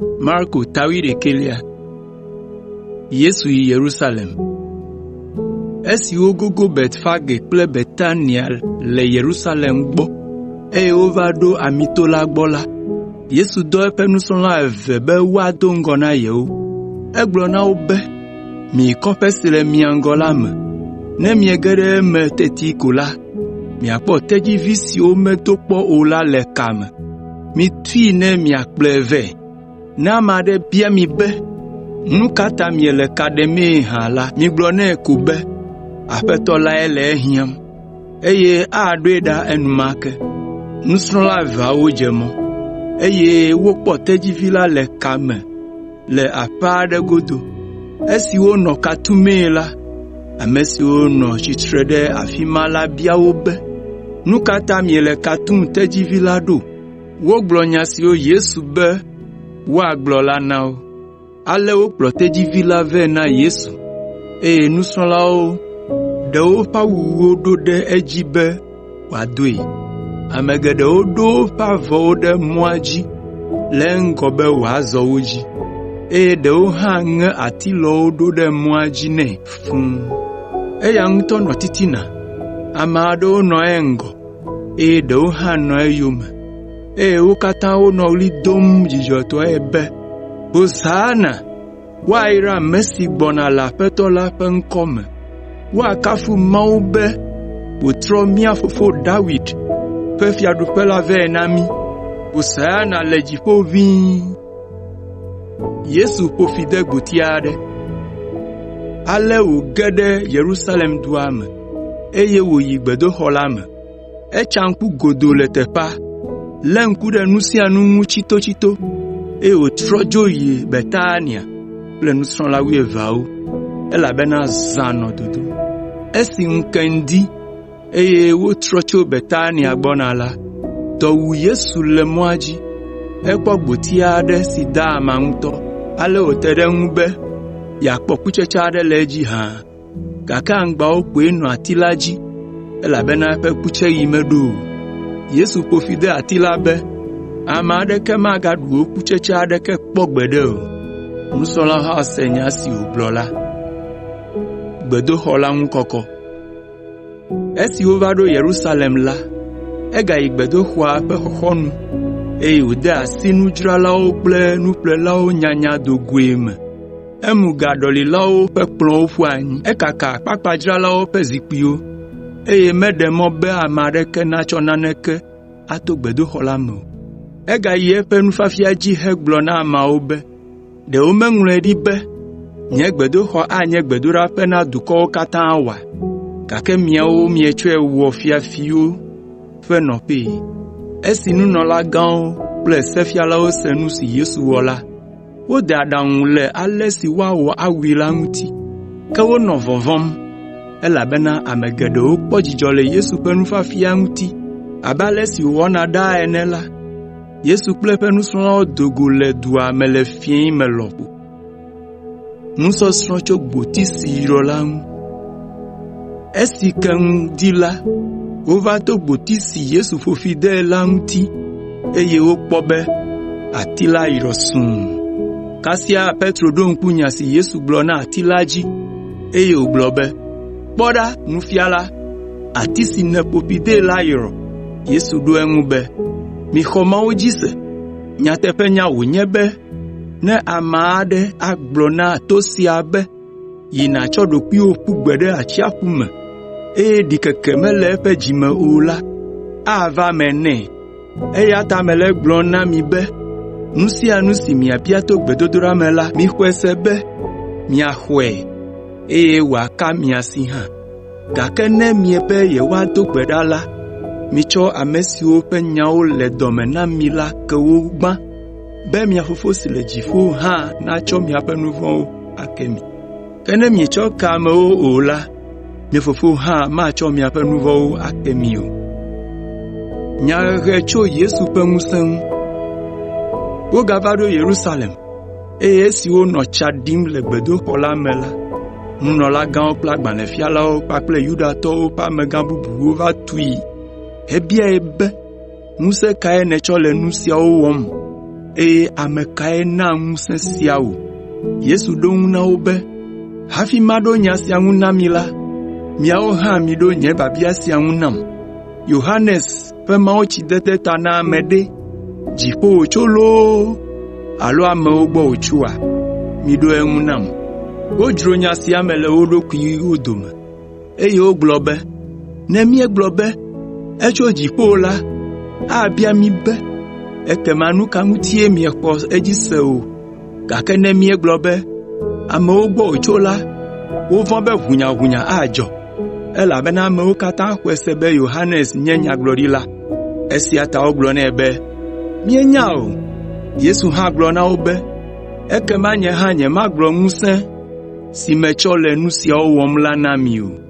Marko tawi ɖekelia. Yesu yi Yerusalem. Esi wogogo Betfage kple Betania le Yerusalem gbɔ, eye wova ɖo Amito la gbɔ la, Yesu dɔ eƒe nusrɔ̃la eve be woado ŋgɔ na yewo. Egblɔ na wo be, mi kɔƒe si le mia ŋgɔ la me. Ne miege ɖe eme teti ko la, miakpɔ tedzivi siwo medo kpɔ o la le ka me. Mitui ne miakplɔe vɛ. Ne ame aɖe bia mi be, nu ka ta miele ka ɖemee hã la, migblɔ nɛ ko be, Aƒetɔ lae le ehiãm, eye aɖoe ɖa enumake. Nusrɔ̃la eveawo dze mɔ, eye wokpɔ tedzivi la le ka me le aƒe aɖe godo. Esi wonɔ ka tumee la, ame siwo nɔ tsitre ɖe afi ma la bia wo be, nu ka ta miele ka tum tedzivi la ɖo? Wogblɔ nya siwo Yesu be woagblɔ la na wo. Ale wokplɔ tedzivi la vɛ na Yesu, eye nusrɔ̃lawo ɖe woƒe awuwo ɖo ɖe edzi be wòadoe. Ame geɖewo ɖo woƒe avɔwo ɖe mɔa dzi le ŋgɔ be wòazɔ wo dzi, eye ɖewo hã ŋe atilɔwo ɖo ɖe mɔa dzi nɛ fũu. Eya ŋutɔ nɔ titina. Ame aɖewo nɔ eŋgɔ, eye ɖewo hã nɔ eyome, eye wo katã wonɔ ɣli dom dzidzɔtɔe be, Hosana! Woayra ame si gbɔna le Aƒetɔ la ƒe ŋkɔ me. Woakafu Mawu be wòtrɔ mía fofo David ƒe fiaɖuƒe la vɛ na mí. Hosana le dziƒo ʋĩi. Yesu ƒo fi de gboti aɖe. Ale wòge ɖe Yerusalem dua me, eye wòyi gbedoxɔ la me. Etsa ŋku godoo le teƒea, lé ŋku ɖe nu sia nu ŋu tsitotsito, eye wòtrɔ dzo yi Betania kple nusrɔ̃la 12, elabena zã nɔ dodom. Esi ŋke ŋdi, eye wotrɔ tso Betania gbɔna la, dɔ wu Yesu le mɔa dzi. Ekpɔ gboti aɖe si da ama ŋutɔ, ale wòte ɖe ŋu be yeakpɔ kutsetse aɖe le edzi hã, gake aŋgbawo koe nɔ ati la dzi, elabena eƒe kutseɣi meɖo o. Yesu ƒo fi de ati la be, ame aɖeke magaɖu wo kutsetse aɖeke kpɔ gbeɖe o. Nusrɔ̃lawo hã se nya si wògblɔ la. Gbedoxɔ la ŋu kɔkɔ. Esi wova ɖo Yerusalem la, egayi gbedoxɔa ƒe xɔxɔnu, eye wòde asi nudzralawo kple nuƒlelawo nyanya dogoe me. Emu gaɖɔlilawo ƒe kplɔ̃wo ƒu anyi. Ekaka akpakpadzralawo ƒe zikpuiwo, eye meɖe mɔ be ame aɖeke natsɔ naneke ato gbedoxɔ la me o. Egayi eƒe nufiafia dzi hegblɔ na ameawo be, ɖewo meŋlɔe ɖi be, nye gbedoxɔ anye gbedoɖaƒe na dukɔwo katã oa, gake miawo mietsɔe wɔ fiafiwo ƒe nɔƒee. Esi nunɔlagãwo kple sefialawo se nu si Yesu wɔ la, wode aɖaŋu le ale si woawɔ awui la ŋuti, ke wonɔ vɔvɔ̃m, elabena ame geɖewo kpɔ dzidzɔ le Yesu ƒe nufiafia ŋuti, abe ale si wòwɔna ɖaa ene la. Yesu kple eƒe nusrɔ̃lawo do go le dua me le fiẽ me lɔƒo. Nusɔsrɔ̃ tso gboti si yrɔ la ŋu. Esi ke ŋu di la, wova to gboti si Yesu ƒo fi de la ŋuti, eye wokpɔ be ati la yrɔ sũu. Kasia Petro ɖo ŋku nya si Yesu gblɔ na ati la dzi, eye wògblɔ be, kpɔ ɖa, nufiala, ati si nèƒo fi de la yrɔ. Yesu ɖo eŋu be, mixɔ Mawu dzi se. Nyateƒenya wònye be, ne ame aɖe agblɔ na to sia be, yi nàtsɔ ɖokuiwò ƒu gbe ɖe atsiaƒu me, eye ɖikeke mele eƒe dzime o la, ava me nɛ. Eya ta mele gblɔm na mi be, nu sia nu si miabia to gbedodoɖa me la, mixɔe se be miaxɔe, eye wòaka mia si hã. Gake ne miebe yewoado gbe ɖa la, mitsɔ ame siwo ƒe nyawo le dɔme na mi la ke wo gbã, be mia Fofo si le dziƒo hã natsɔ miaƒe nu vɔ̃wo ake mi. Ke ne mietsɔ ke amewo o la, mia Fofo hã matsɔ miaƒe nu vɔ̃wo ake mi o. Nyahehe tso Yesu ƒe ŋusẽ ŋu. Wogava ɖo Yerusalem, eye esi wonɔ tsa ɖim le gbedoxɔ la me la, nunɔlagãwo kple agbalẽfialawo kpakple Yudatɔwo ƒe amegã bubuwo va tui, hebiae be, ŋusẽ kae nètsɔ le nu siawo wɔm? eye ame kae na ŋusẽ sia wo? Yesu ɖo ŋu na wo be, hafi maɖo nya sia ŋu na mi la, miawo hã miɖo nye biabia sia ŋu nam. Yohanes ƒe mawutsidede ta na ame ɖe, dziƒo wòtso loo, alo amewo gbɔ wòtsoa? Miɖo eŋu nam. Wodzro nya sia me le wo ɖokuiwo dome, eye wogblɔ be, ne míegblɔ be, etso dziƒo la, abia mi be, ekema nu ka ŋutie miexɔ edzi se o? Gake ne míegblɔ be, amewo gbɔ wòtso la, wovɔ̃ be ʋunyaʋunya adzɔ, elabena amewo katã xɔe se be Yohanes nye nyagblɔɖila. Esia ta wogblɔ nɛ be, mienya o. Yesu hã gblɔ na wo be, ekema nye hã nyemagblɔ ŋusẽ si metsɔ le nu siawo wɔm la na mi o.